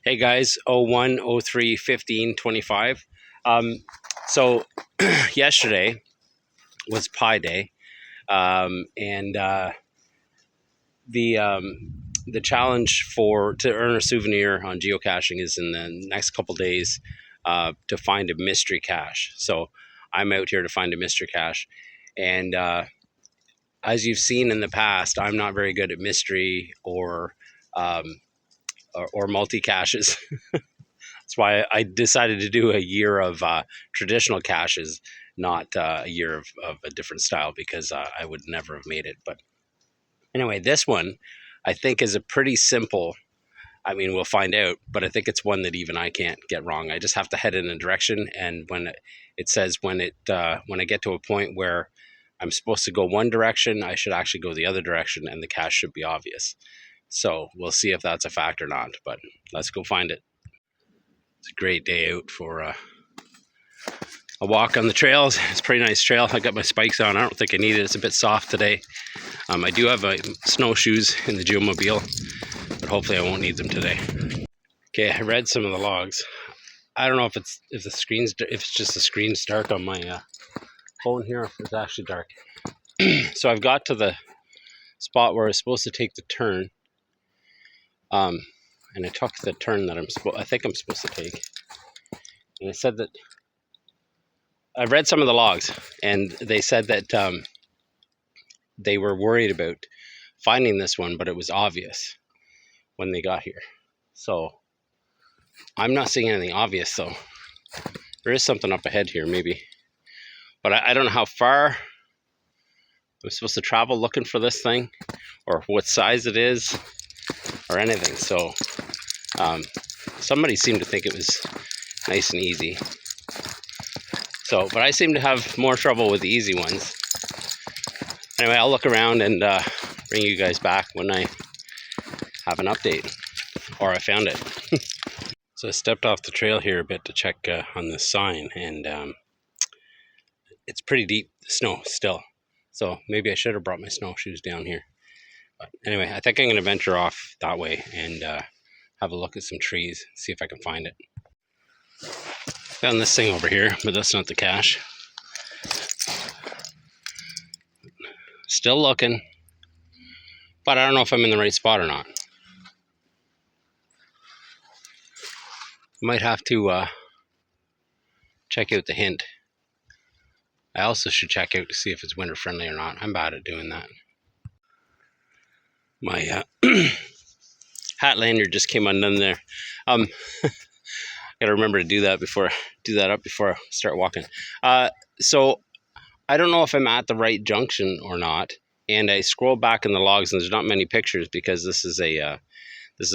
Hey guys, 01, 03, 15, 25. So yesterday was PIE Day, and the challenge to earn a souvenir on geocaching is in the next couple days to find a mystery cache. So I'm out here to find a mystery cache, and as you've seen in the past, I'm not very good at mystery um, or multi caches. That's why I decided to do a year of traditional caches, not a year of a different style, because I would never have made it. But anyway, this one I think is a pretty simple. I mean, we'll find out, but I think it's one that even I can't get wrong. I just have to head in a direction, and when it says when I get to a point where I'm supposed to go one direction, I should actually go the other direction, and the cache should be obvious. So we'll see if that's a fact or not. But let's go find it. It's a great day out for a walk on the trails. It's a pretty nice trail. I got my spikes on. I don't think I need it. It's a bit soft today. I do have snowshoes in the geomobile, but hopefully I won't need them today. Okay, I read some of the logs. I don't know if it's just the screen's dark on my phone here, if it's actually dark. So I've got to the spot where I was supposed to take the turn, and I took the turn that I think I'm supposed to take. And it said that I read some of the logs, and they said that they were worried about finding this one, but it was obvious when they got here. So I'm not seeing anything obvious, though. There is something up ahead here, maybe. But I don't know how far I'm supposed to travel looking for this thing, or what size it is, or anything. So somebody seemed to think it was nice and easy. So, but I seem to have more trouble with the easy ones. Anyway, I'll look around and bring you guys back when I have an update, or I found it. So I stepped off the trail here a bit to check on this sign, and it's pretty deep snow still. So maybe I should have brought my snowshoes down here. But anyway, I think I'm going to venture off that way and have a look at some trees, see if I can find it. Found this thing over here, but that's not the cache. Still looking, but I don't know if I'm in the right spot or not. Might have to check out the hint. I also should check out to see if it's winter friendly or not. I'm bad at doing that. My hat lanyard just came undone there. Gotta remember to do that before I start walking. So I don't know if I'm at the right junction or not. And I scroll back in the logs, and there's not many pictures because this is a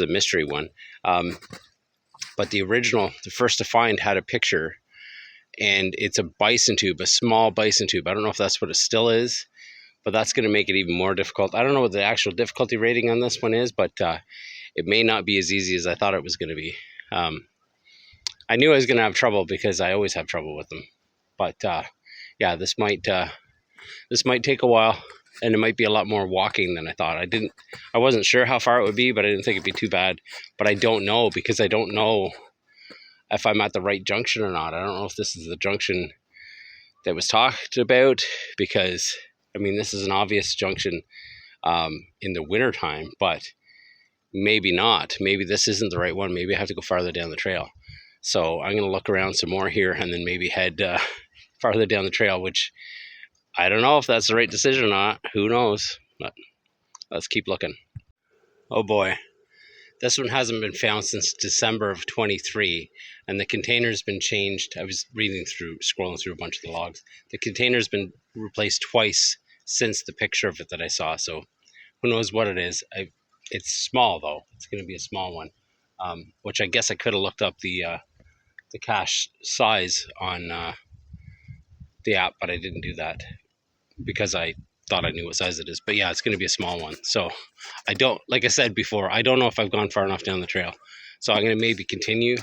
mystery one. But the first to find, had a picture, and it's a bison tube, a small bison tube. I don't know if that's what it still is, but that's going to make it even more difficult. I don't know what the actual difficulty rating on this one is, but it may not be as easy as I thought it was going to be. I knew I was going to have trouble because I always have trouble with them. But yeah, this might take a while, and it might be a lot more walking than I thought. I wasn't sure how far it would be, but I didn't think it'd be too bad. But I don't know, because I don't know if I'm at the right junction or not. I don't know if this is the junction that was talked about, because I mean, this is an obvious junction in the winter time, but maybe not. Maybe this isn't the right one. Maybe I have to go farther down the trail. So I'm going to look around some more here, and then maybe head farther down the trail, which I don't know if that's the right decision or not. Who knows? But let's keep looking. Oh boy. This one hasn't been found since December of 23, and the container's been changed. I was scrolling through a bunch of the logs. The container's been replaced twice since the picture of it that I saw, so who knows what it is. It's small, though. It's going to be a small one, which I guess I could have looked up the cache size on the app, but I didn't do that because I thought I knew what size it is. But yeah, it's going to be a small one. So like I said before, I don't know if I've gone far enough down the trail. So I'm going to maybe continue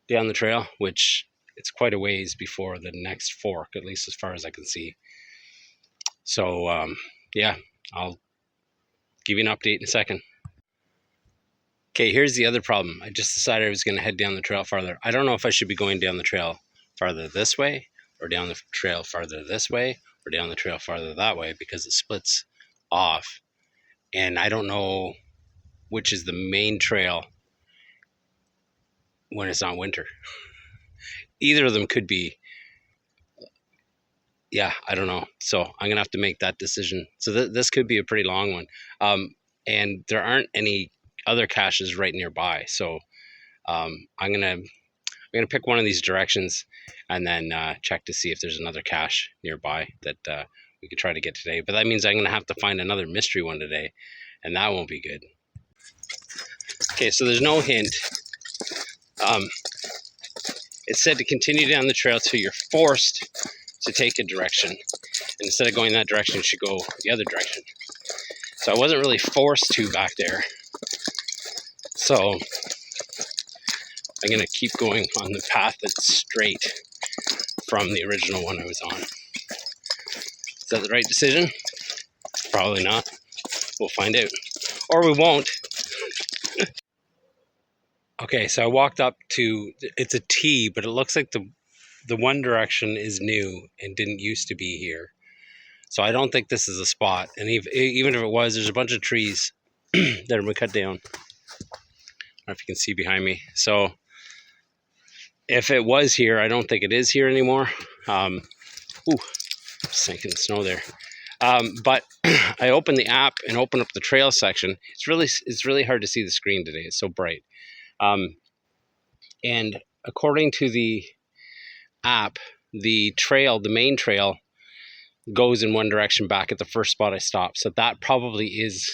down the trail, which it's quite a ways before the next fork, at least as far as I can see. So yeah, I'll give you an update in a second. Okay, here's the other problem. I just decided I was going to head down the trail farther. I don't know if I should be going down the trail farther this way, or down the trail farther this way, or down the trail farther that way, because it splits off. And I don't know which is the main trail when it's not winter. Either of them could be, yeah, I don't know. So I'm going to have to make that decision. So this could be a pretty long one. And there aren't any other caches right nearby. So I'm gonna pick one of these directions and then check to see if there's another cache nearby that we could try to get today. But that means I'm gonna have to find another mystery one today, and that won't be good. Okay, so there's no hint. It said to continue down the trail till you're forced to take a direction, and instead of going that direction, you should go the other direction. So I wasn't really forced to back there. So I'm gonna keep going on the path that's straight from the original one I was on. Is that the right decision? Probably not. We'll find out. Or we won't. Okay, so I walked up to, it's a T, but it looks like the one direction is new and didn't used to be here. So I don't think this is a spot. And even if it was, there's a bunch of trees that have been cut down. I don't know if you can see behind me. So if it was here, I don't think it is here anymore. Ooh, sinking snow there. But I opened the app and opened up the trail section. It's really hard to see the screen today. It's so bright. And according to the app, the main trail, goes in one direction back at the first spot I stopped. So that probably is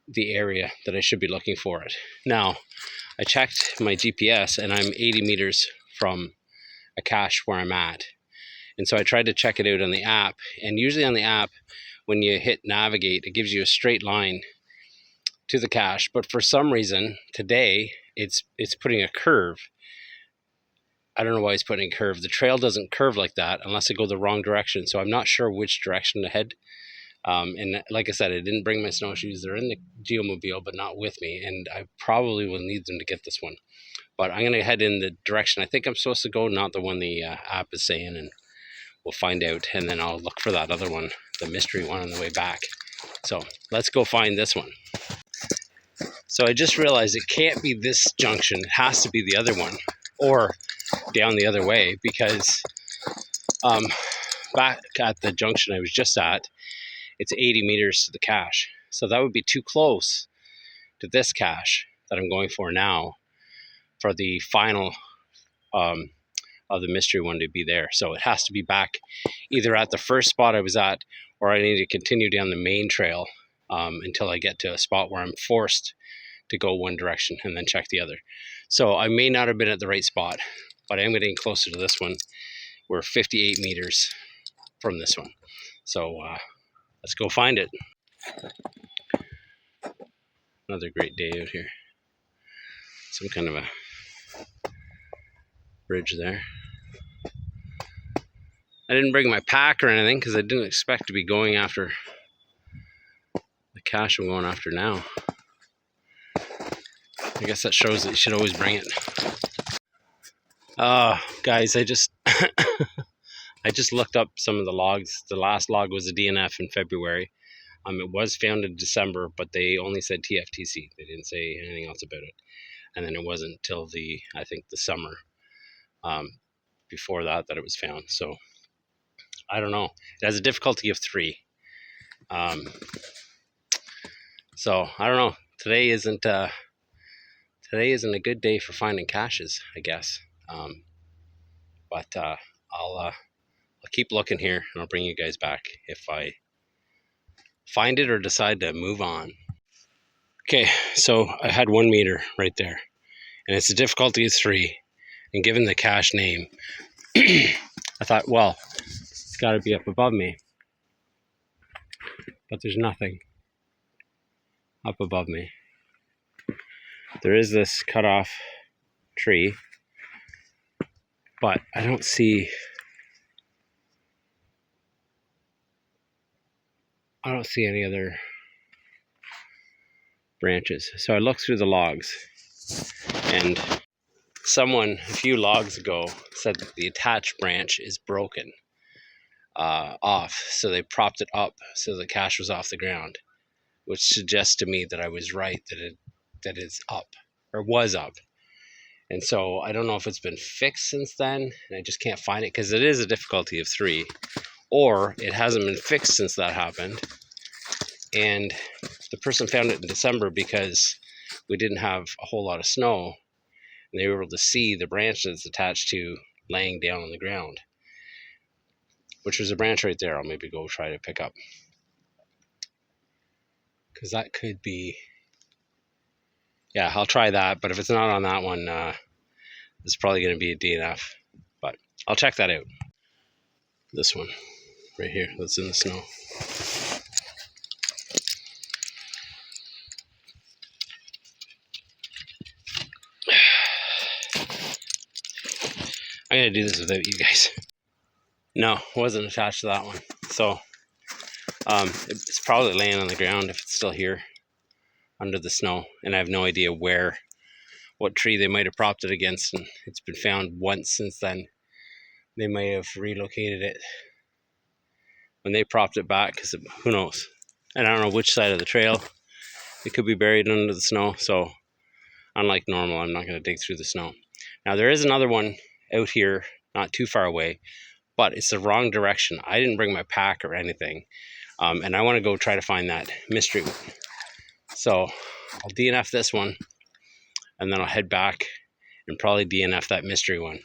the area that I should be looking for it. Now, I checked my GPS and I'm 80 meters from a cache where I'm at. And so I tried to check it out on the app. And usually on the app, when you hit navigate, it gives you a straight line to the cache. But for some reason, today, it's putting a curve. I don't know why it's putting a curve. The trail doesn't curve like that unless I go the wrong direction. So I'm not sure which direction to head. And like I said, I didn't bring my snowshoes. They're in the geomobile, but not with me. And I probably will need them to get this one. But I'm going to head in the direction I think I'm supposed to go, not the one the app is saying. And we'll find out. And then I'll look for that other one, the mystery one, on the way back. So let's go find this one. So I just realized it can't be this junction. It has to be the other one, or down the other way, because back at the junction I was just at, it's 80 meters to the cache. So that would be too close to this cache that I'm going for now for the final of the mystery one to be there. So it has to be back either at the first spot I was at, or I need to continue down the main trail until I get to a spot where I'm forced to go one direction and then check the other. So I may not have been at the right spot, but I am getting closer to this one. We're 58 meters from this one. So let's go find it. Another great day out here. Some kind of a bridge there. I didn't bring my pack or anything because I didn't expect to be going after the cache I'm going after now. I guess that shows that you should always bring it. Guys, I just I just looked up some of the logs. The last log was a DNF in February. It was found in December, but they only said TFTC. They didn't say anything else about it. And then it wasn't until I think the summer before that it was found. So I don't know. It has a difficulty of 3. So I don't know. Today isn't a good day for finding caches, I guess. But I'll keep looking here, and I'll bring you guys back if I find it or decide to move on. Okay, so I had 1 meter right there, and it's a difficulty of 3. And given the cache name, I thought, well, it's got to be up above me. But there's nothing up above me. There is this cut off tree, but I don't see any other branches. So I looked through the logs, and someone a few logs ago said that the attached branch is broken off, so they propped it up so the cache was off the ground, which suggests to me that I was right, that it's up, or was up. And so I don't know if it's been fixed since then, and I just can't find it, because it is a difficulty of 3, or it hasn't been fixed since that happened, and the person found it in December because we didn't have a whole lot of snow, and they were able to see the branch that's attached to laying down on the ground, which was a branch right there. I'll maybe go try to pick up, because that could be, yeah, I'll try that. But if it's not on that one, it's probably going to be a DNF, but I'll check that out. This one right here that's in the snow. I'm going to do this without you guys. No, wasn't attached to that one. So it's probably laying on the ground if it's still here under the snow, and I have no idea what tree they might have propped it against, and it's been found once since then. They may have relocated it when they propped it back, because who knows, and I don't know which side of the trail. It could be buried under the snow, so unlike normal, I'm not going to dig through the snow. Now there is another one out here not too far away, but it's the wrong direction. I didn't bring my pack or anything, and I want to go try to find that mystery one. So I'll DNF this one, and then I'll head back and probably DNF that mystery one.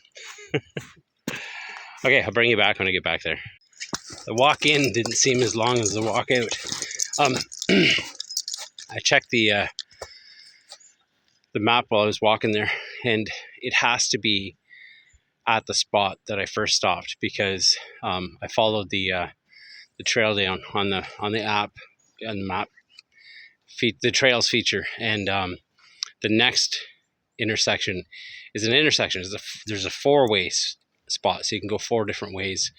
Okay, I'll bring you back when I get back there. The walk in didn't seem as long as the walk out. I checked the map while I was walking there, and it has to be at the spot that I first stopped, because I followed the trail down on the app, on the map, the trails feature, and the next intersection is an intersection. There's a 4-way spot, so you can go 4 different ways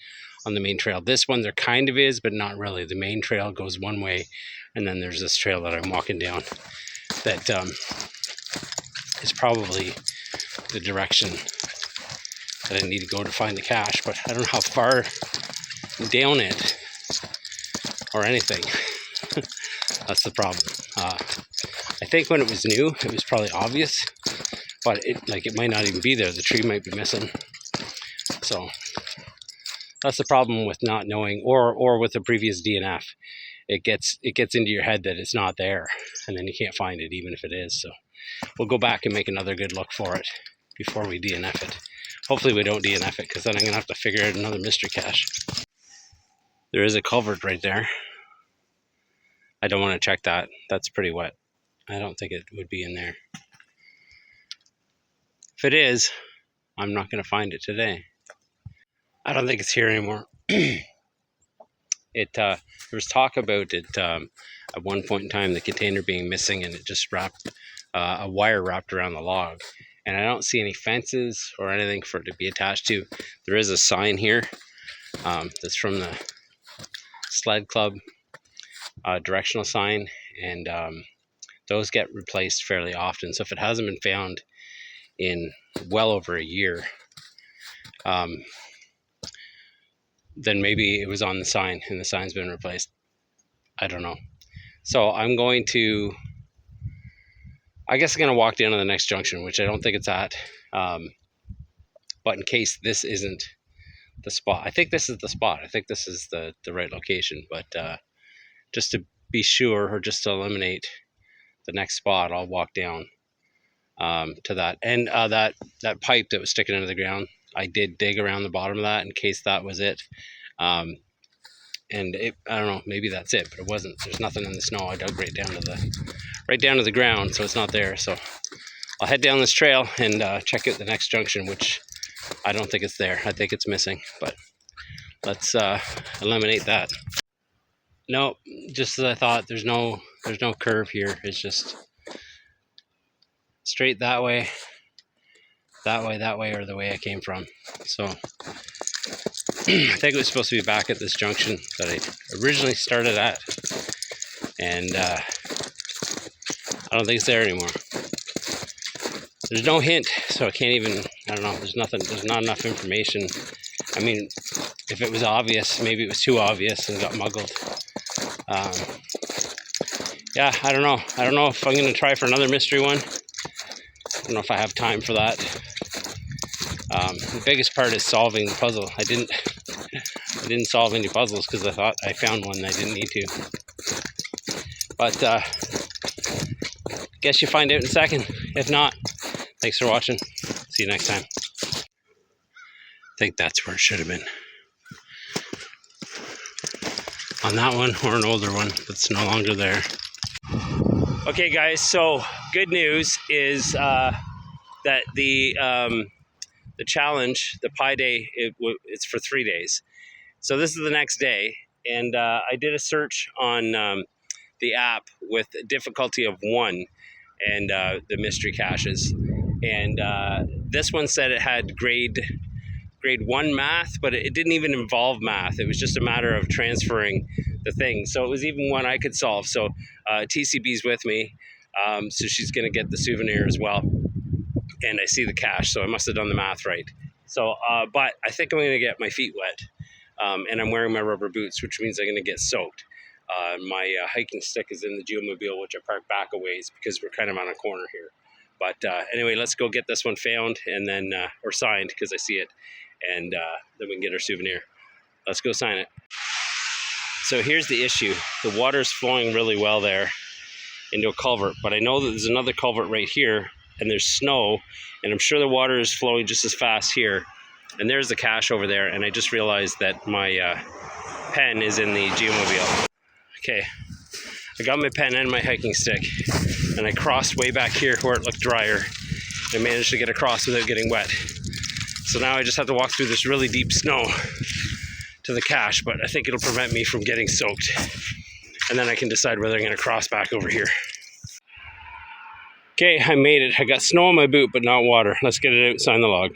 on the main trail. This one there kind of is, but not really. The main trail goes one way, and then there's this trail that I'm walking down that is probably the direction that I need to go to find the cache, but I don't know how far down it or anything. That's the problem. I think when it was new, it was probably obvious, but it might not even be there. The tree might be missing. So that's the problem with not knowing, or with the previous DNF. It gets into your head that it's not there, and then you can't find it even if it is. So we'll go back and make another good look for it before we DNF it. Hopefully we don't DNF it, because then I'm going to have to figure out another mystery cache. There is a culvert right there. I don't want to check that. That's pretty wet. I don't think it would be in there. If it is, I'm not going to find it today. I don't think it's here anymore. There was talk about it at one point in time, the container being missing, and it just wrapped a wire wrapped around the log. And I don't see any fences or anything for it to be attached to. There is a sign here that's from the sled club, directional sign, and those get replaced fairly often. So if it hasn't been found in well over a year, then maybe it was on the sign and the sign's been replaced. I don't know. So I'm going to walk down to the next junction, which I don't think it's at. But in case this isn't the spot, I think this is the spot. I think this is the right location. But just to be sure, or just to eliminate the next spot, I'll walk down to that. And that pipe that was sticking into the ground, I did dig around the bottom of that in case that was it. And I don't know, maybe that's it, but it wasn't. There's nothing in the snow. I dug right down to the ground, so it's not there. So I'll head down this trail and check out the next junction, which I don't think it's there. I think it's missing, but let's eliminate that. No, just as I thought, there's no curve here. It's just straight that way, or the way I came from. So I think it was supposed to be back at this junction that I originally started at, and I I don't think it's there anymore. There's no hint, so I can't even, I don't know, there's not enough information. I mean, if it was obvious, maybe it was too obvious and got muggled. Yeah, I don't know. I don't know if I'm going to try for another mystery one. I don't know if I have time for that. The biggest part is solving the puzzle. I didn't solve any puzzles because I thought I found one and I didn't need to. But guess you find out in a second. If not, thanks for watching. See you next time. I think that's where it should have been. On that one, or an older one that's no longer there. Okay guys, so good news is that the challenge, the PIE Day, it's for 3 days. So this is the next day, and I did a search on the app with a difficulty of 1 and the mystery caches. And this one said it had grade 1 math, but it didn't even involve math. It was just a matter of transferring the thing. So it was even one I could solve. So TCB's with me, so she's gonna get the souvenir as well. And I see the cache, so I must have done the math right. So, but I think I'm gonna get my feet wet. And I'm wearing my rubber boots, which means I'm gonna get soaked. My hiking stick is in the geomobile, which I parked back a ways because we're kind of on a corner here. But anyway, let's go get this one found and then, or signed because I see it. And then we can get our souvenir. Let's go sign it. So here's the issue. The water's flowing really well there into a culvert, but I know that there's another culvert right here and there's snow, and I'm sure the water is flowing just as fast here. And there's the cache over there, and I just realized that my pen is in the geomobile. Okay, I got my pen and my hiking stick, and I crossed way back here where it looked drier. I managed to get across without getting wet. So now I just have to walk through this really deep snow to the cache, but I think it'll prevent me from getting soaked. And then I can decide whether I'm gonna cross back over here. Okay, I made it. I got snow on my boot, but not water. Let's get it out, sign the log.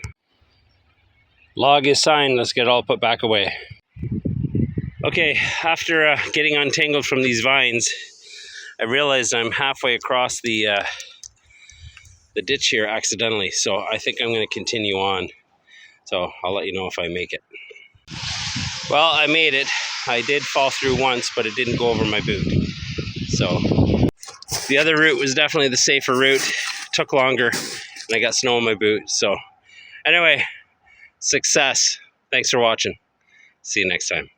Log is signed, let's get it all put back away. Okay, after getting untangled from these vines, I realized I'm halfway across the ditch here accidentally, so I think I'm gonna continue on. So I'll let you know if I make it. Well, I made it. I did fall through once, but it didn't go over my boot. So the other route was definitely the safer route. Took longer, and I got snow on my boot. So anyway, success. Thanks for watching. See you next time.